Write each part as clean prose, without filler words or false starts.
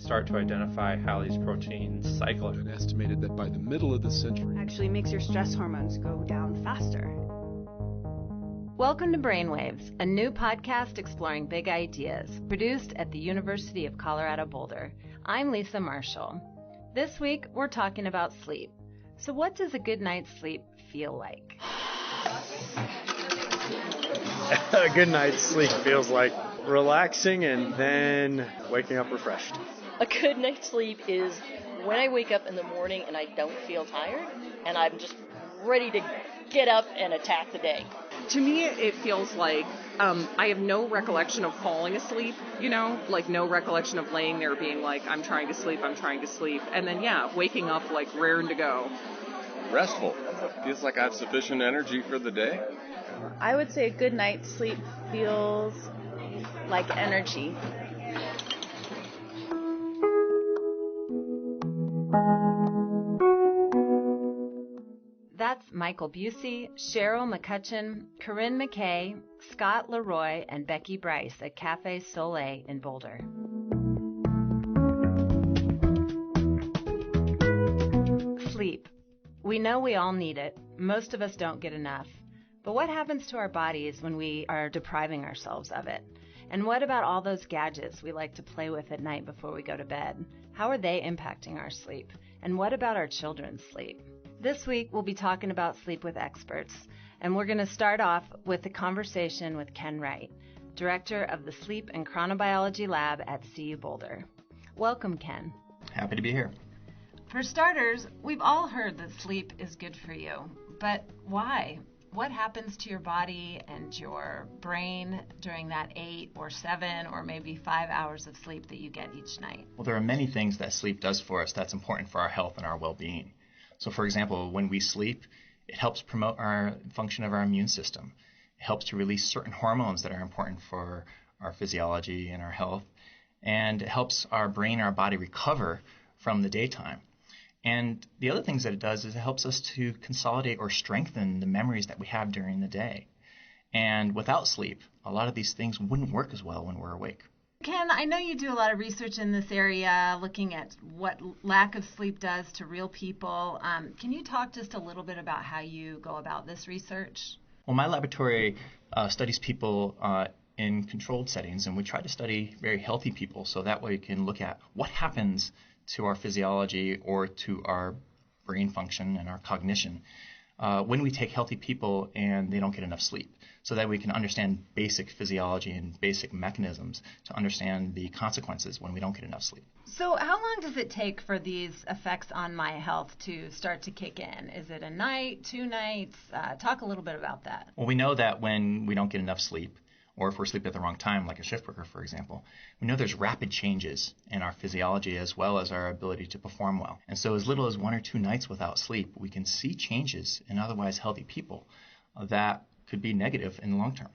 start to identify how these proteins cycle. And estimated that by the middle of the century, actually makes your stress hormones go down faster. Welcome to Brainwaves, a new podcast exploring big ideas, produced at the University of Colorado Boulder. I'm Lisa Marshall. This week, we're talking about sleep. So what does a good night's sleep feel like? A good night's sleep feels like relaxing and then waking up refreshed. A good night's sleep is when I wake up in the morning and I don't feel tired and I'm just ready to get up and attack the day. To me, it feels like I have no recollection of falling asleep, like no recollection of laying there being like, I'm trying to sleep. And then, waking up like raring to go. Restful. Feels like I have sufficient energy for the day. I would say a good night's sleep feels like energy. That's Michael Busey, Cheryl McCutcheon, Corinne McKay, Scott Leroy, and Becky Bryce at Cafe Soleil in Boulder. Sleep. We know we all need it. Most of us don't get enough. But what happens to our bodies when we are depriving ourselves of it? And what about all those gadgets we like to play with at night before we go to bed? How are they impacting our sleep? And what about our children's sleep? This week, we'll be talking about sleep with experts, and we're going to start off with a conversation with Ken Wright, director of the Sleep and Chronobiology Lab at CU Boulder. Welcome, Ken. Happy to be here. For starters, we've all heard that sleep is good for you, but why? What happens to your body and your brain during that 8 or 7 or maybe 5 hours of sleep that you get each night? Well, there are many things that sleep does for us that's important for our health and our well-being. So, for example, when we sleep, it helps promote our function of our immune system. It helps to release certain hormones that are important for our physiology and our health. And it helps our brain and our body recover from the daytime. And the other things that it does is it helps us to consolidate or strengthen the memories that we have during the day. And without sleep, a lot of these things wouldn't work as well when we're awake. Ken, I know you do a lot of research in this area, looking at what lack of sleep does to real people. Can you talk just a little bit about how you go about this research? Well, my laboratory studies people in controlled settings, and we try to study very healthy people so that way we can look at what happens to our physiology or to our brain function and our cognition when we take healthy people and they don't get enough sleep, so that we can understand basic physiology and basic mechanisms to understand the consequences when we don't get enough sleep. So how long does it take for these effects on my health to start to kick in? Is it a night, 2 nights? Talk a little bit about that. Well, we know that when we don't get enough sleep, or if we're sleeping at the wrong time, like a shift worker, for example, we know there's rapid changes in our physiology as well as our ability to perform well. And so as little as 1 or 2 nights without sleep, we can see changes in otherwise healthy people that could be negative in the long term.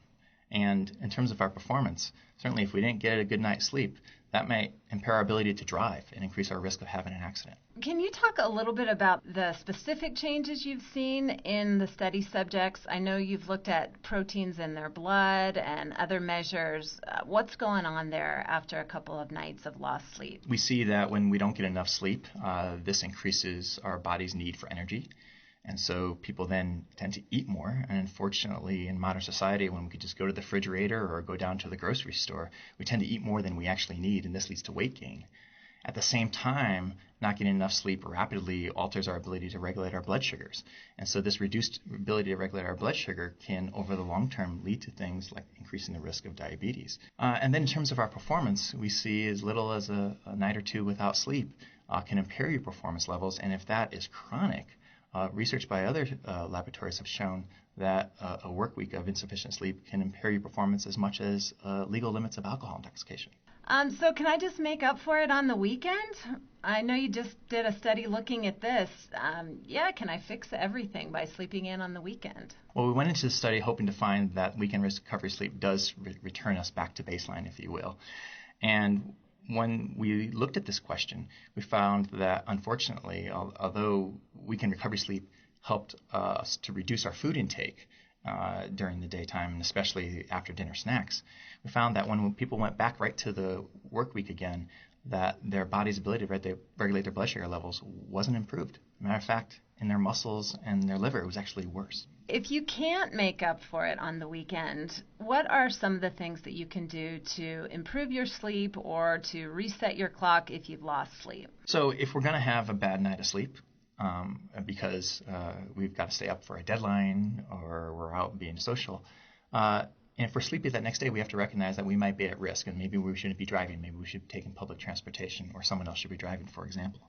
And in terms of our performance, certainly if we didn't get a good night's sleep, that might impair our ability to drive and increase our risk of having an accident. Can you talk a little bit about the specific changes you've seen in the study subjects? I know you've looked at proteins in their blood and other measures. What's going on there after a couple of nights of lost sleep? We see that when we don't get enough sleep, this increases our body's need for energy. And so people then tend to eat more. And unfortunately, in modern society, when we could just go to the refrigerator or go down to the grocery store, we tend to eat more than we actually need, and this leads to weight gain. At the same time, not getting enough sleep rapidly alters our ability to regulate our blood sugars. And so this reduced ability to regulate our blood sugar can, over the long term, lead to things like increasing the risk of diabetes. And then in terms of our performance, we see as little as a night or 2 without sleep can impair your performance levels. And if that is chronic, research by other laboratories have shown that a work week of insufficient sleep can impair your performance as much as legal limits of alcohol intoxication. So can I just make up for it on the weekend? I know you just did a study looking at this. Can I fix everything by sleeping in on the weekend? Well, we went into the study hoping to find that weekend recovery sleep does return us back to baseline, if you will. And when we looked at this question, we found that, unfortunately, although weekend recovery sleep helped us to reduce our food intake during the daytime, and especially after dinner snacks, we found that when people went back right to the work week again, that their body's ability to regulate their blood sugar levels wasn't improved. Matter of fact, in their muscles and their liver, it was actually worse. If you can't make up for it on the weekend, what are some of the things that you can do to improve your sleep or to reset your clock if you've lost sleep? So if we're going to have a bad night of sleep, because we've got to stay up for a deadline or we're out being social, and if we're sleepy that next day, we have to recognize that we might be at risk, and maybe we shouldn't be driving. Maybe we should be taking public transportation, or someone else should be driving, for example.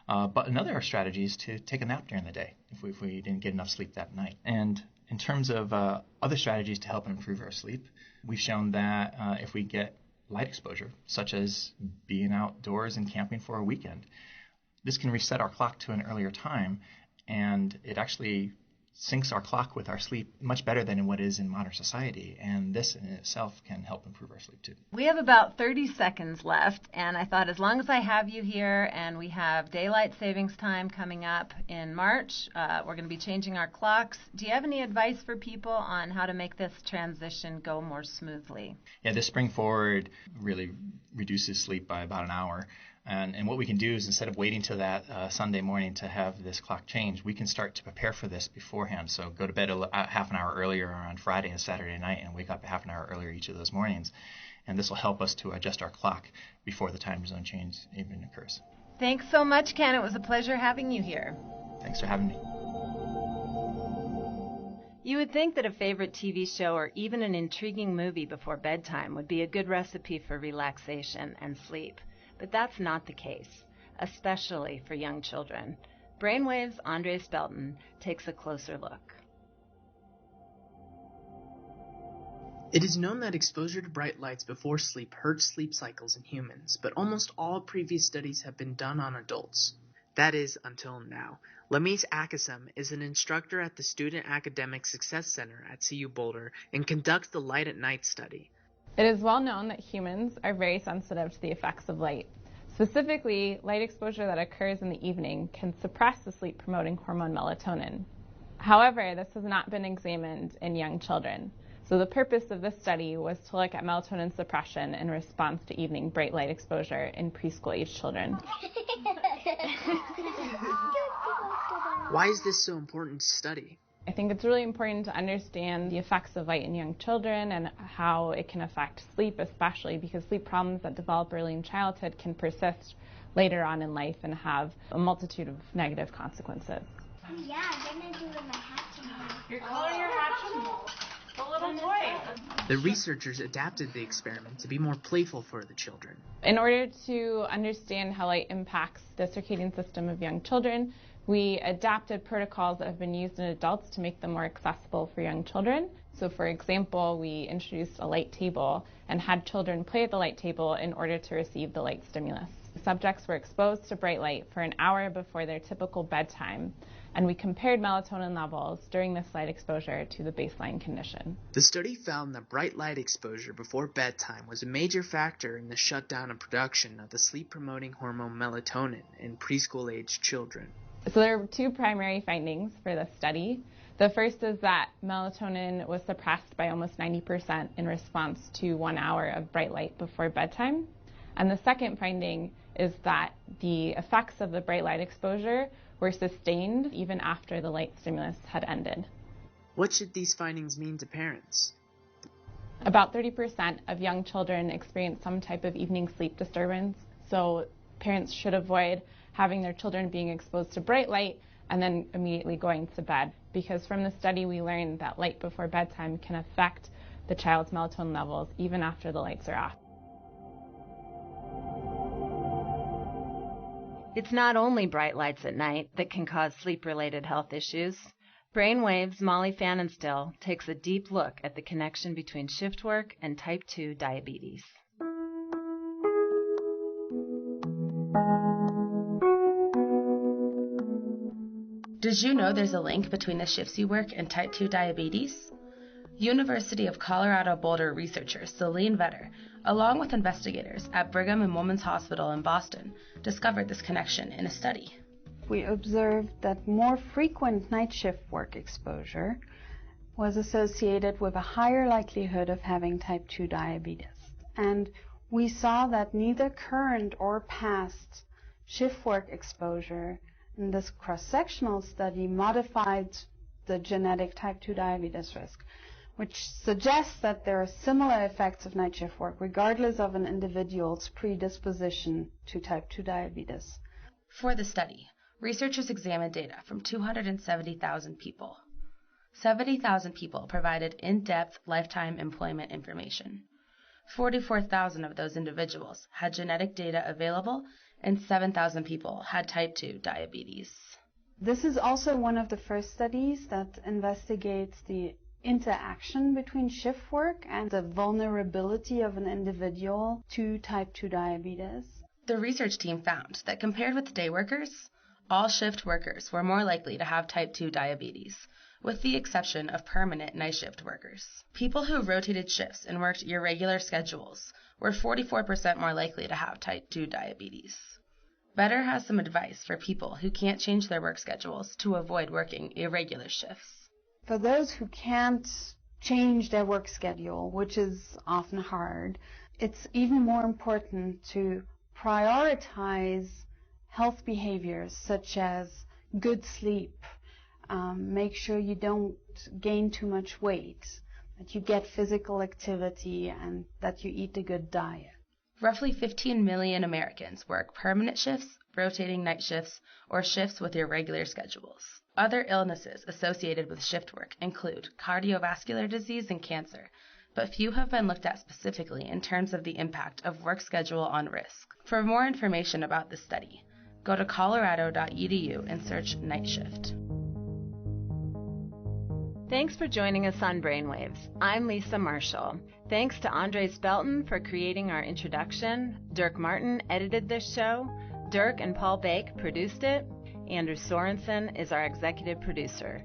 But another strategy is to take a nap during the day if we didn't get enough sleep that night. And in terms of other strategies to help improve our sleep, we've shown that if we get light exposure, such as being outdoors and camping for a weekend, this can reset our clock to an earlier time, and it actually syncs our clock with our sleep much better than what is in modern society, and this in itself can help improve our sleep too. We have about 30 seconds left, and I thought as long as I have you here and we have daylight savings time coming up in March, we're going to be changing our clocks. Do you have any advice for people on how to make this transition go more smoothly? Yeah, this Spring Forward really reduces sleep by about an hour. And what we can do is, instead of waiting till that Sunday morning to have this clock change, we can start to prepare for this beforehand. So go to bed half an hour earlier on Friday and Saturday night and wake up half an hour earlier each of those mornings. And this will help us to adjust our clock before the time zone change even occurs. Thanks so much, Ken. It was a pleasure having you here. Thanks for having me. You would think that a favorite TV show or even an intriguing movie before bedtime would be a good recipe for relaxation and sleep. But that's not the case, especially for young children. Brainwave's Andres Belton takes a closer look. It is known that exposure to bright lights before sleep hurts sleep cycles in humans, but almost all previous studies have been done on adults. That is, until now. Lamise Akasem is an instructor at the Student Academic Success Center at CU Boulder and conducts the Light at Night study. It is well known that humans are very sensitive to the effects of light. Specifically, light exposure that occurs in the evening can suppress the sleep-promoting hormone melatonin. However, this has not been examined in young children. So the purpose of this study was to look at melatonin suppression in response to evening bright light exposure in preschool-age children. Why is this so important to study? I think it's really important to understand the effects of light in young children and how it can affect sleep, especially because sleep problems that develop early in childhood can persist later on in life and have a multitude of negative consequences. Yeah, I'm going to do my hatching. You're calling your hatching a little boy. The researchers adapted the experiment to be more playful for the children. In order to understand how light impacts the circadian system of young children, we adapted protocols that have been used in adults to make them more accessible for young children. So for example, we introduced a light table and had children play at the light table in order to receive the light stimulus. Subjects were exposed to bright light for an hour before their typical bedtime, and we compared melatonin levels during this light exposure to the baseline condition. The study found that bright light exposure before bedtime was a major factor in the shutdown and production of the sleep-promoting hormone melatonin in preschool-age children. So there were two primary findings for this study. The first is that melatonin was suppressed by almost 90% in response to 1 hour of bright light before bedtime. And the second finding is that the effects of the bright light exposure were sustained even after the light stimulus had ended. What should these findings mean to parents? About 30% of young children experience some type of evening sleep disturbance, so parents should avoid having their children being exposed to bright light and then immediately going to bed, because from the study we learned that light before bedtime can affect the child's melatonin levels even after the lights are off. It's not only bright lights at night that can cause sleep-related health issues. Brainwave's Molly Pfannenstiel takes a deep look at the connection between shift work and type 2 diabetes. Did you know there's a link between the shifts you work and type 2 diabetes? University of Colorado Boulder researcher Celine Vetter, along with investigators at Brigham and Women's Hospital in Boston, discovered this connection in a study. We observed that more frequent night shift work exposure was associated with a higher likelihood of having type 2 diabetes. And we saw that neither current or past shift work exposure in this cross-sectional study modified the genetic type 2 diabetes risk, which suggests that there are similar effects of night shift work regardless of an individual's predisposition to type 2 diabetes. For the study, researchers examined data from 270,000 people. 70,000 people provided in-depth lifetime employment information. 44,000 of those individuals had genetic data available, and 7,000 people had type 2 diabetes. This is also one of the first studies that investigates the interaction between shift work and the vulnerability of an individual to type 2 diabetes. The research team found that compared with day workers, all shift workers were more likely to have type 2 diabetes, with the exception of permanent night shift workers. People who rotated shifts and worked irregular schedules were 44% more likely to have type 2 diabetes. Better has some advice for people who can't change their work schedules to avoid working irregular shifts. For those who can't change their work schedule, which is often hard, it's even more important to prioritize health behaviors such as good sleep. Make sure you don't gain too much weight, that you get physical activity, and that you eat a good diet. Roughly 15 million Americans work permanent shifts, rotating night shifts, or shifts with irregular schedules. Other illnesses associated with shift work include cardiovascular disease and cancer, but few have been looked at specifically in terms of the impact of work schedule on risk. For more information about this study, go to colorado.edu and search night shift. Thanks for joining us on Brainwaves. I'm Lisa Marshall. Thanks to Andres Belton for creating our introduction. Dirk Martin edited this show. Dirk and Paul Bake produced it. Andrew Sorensen is our executive producer.